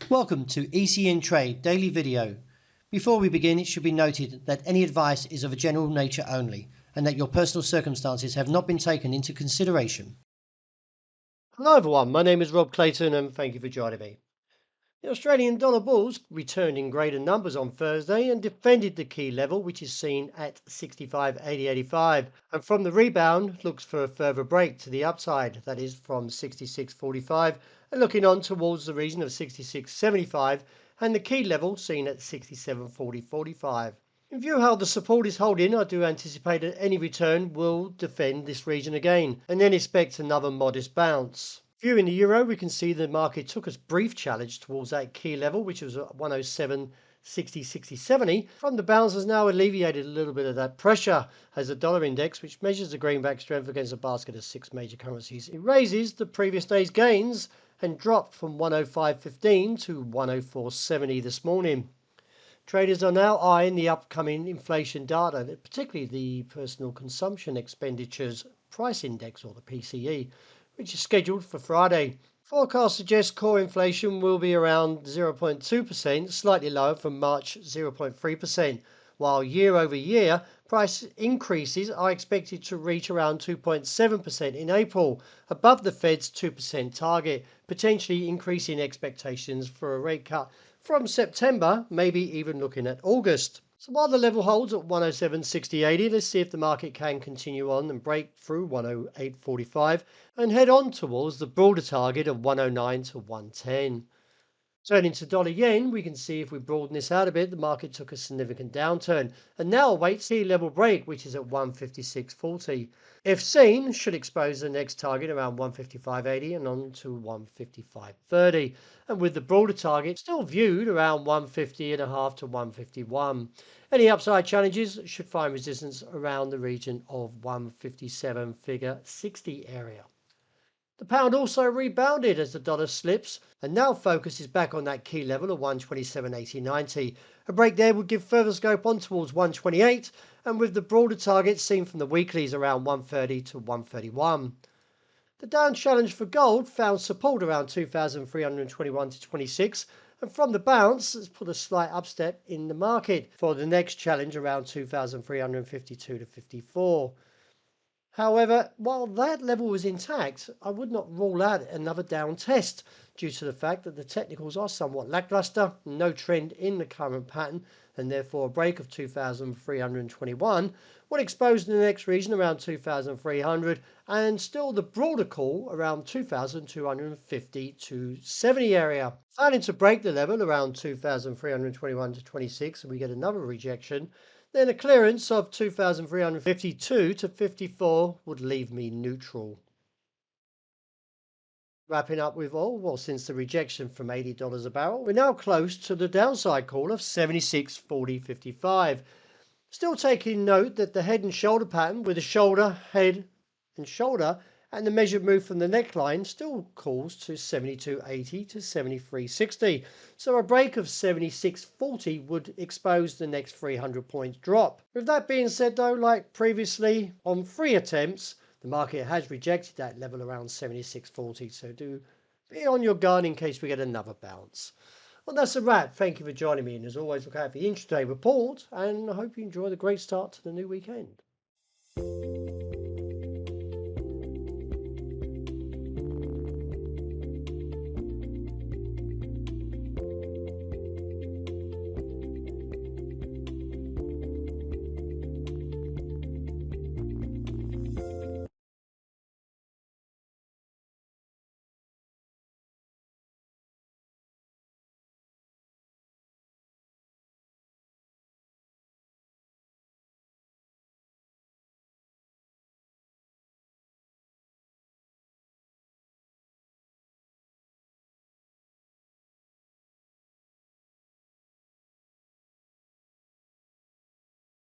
Welcome to ECN Trade Daily Video. Before we begin, it should be noted that any advice is of a general nature only and that your personal circumstances have not been taken into consideration. Hello everyone, my name is Rob Clayton and thank you for joining me. The Australian dollar bulls returned in greater numbers on Thursday and defended the key level, which is seen at 65.8085, and from the rebound looks for a further break to the upside, that is from 66.45 and looking on towards the region of 66.75 and the key level seen at 67.4045. In view of how the support is holding, I do anticipate that any return will defend this region again and then expect another modest bounce. Viewing the euro, we can see the market took a brief challenge towards that key level, which was at 107.60, 70. From the bounce has now alleviated a little bit of that pressure as the dollar index, which measures the greenback strength against a basket of 6 major currencies, it raises the previous day's gains and dropped from 105.15 to 104.70 this morning. Traders are now eyeing the upcoming inflation data, particularly the Personal Consumption Expenditures Price Index, or the PCE, which is scheduled for Friday. Forecasts suggest core inflation will be around 0.2%, slightly lower from March 0.3%, while year over year price increases are expected to reach around 2.7% in April, above the Fed's 2% target, potentially increasing expectations for a rate cut from September, maybe even looking at August. So while the level holds at 107.60, let's see if the market can continue on and break through 108.45 and head on towards the broader target of 109 to 110. Turning to dollar yen, we can see if we broaden this out a bit, the market took a significant downturn and now awaits key level break, which is at 156.40. If seen, should expose the next target around 155.80 and on to 155.30. And with the broader target still viewed around 150.5 to 151. Any upside challenges should find resistance around the region of 157 figure 60 area. The pound also rebounded as the dollar slips and now focuses back on that key level of 127.8090. A break there would give further scope on towards 128 and with the broader target seen from the weeklies around 130 to 131. The down challenge for gold found support around 2,321 to 26 and from the bounce has put a slight upstep in the market for the next challenge around 2,352 to 54. However, while that level was intact, I would not rule out another down test due to the fact that the technicals are somewhat lackluster, no trend in the current pattern, and therefore a break of 2,321 would expose the next region around 2,300 and still the broader call around 2,250 to 70 area. Failing to break the level around 2,321 to 26 and we get another rejection, then a clearance of 2,352 to 54 would leave me neutral. Wrapping up with oil, well, since the rejection from $80 a barrel, we're now close to the downside call of 76.40.55. Still taking note that the head and shoulder pattern with the shoulder, head and shoulder and the measured move from the neckline still calls to 72.80 to 73.60. So a break of 76.40 would expose the next 300 points drop. With that being said though, like previously on 3 attempts, the market has rejected that level around 76.40. So do be on your guard in case we get another bounce. Well, that's a wrap. Thank you for joining me. And as always, look out for the intraday report. And I hope you enjoy the great start to the new weekend.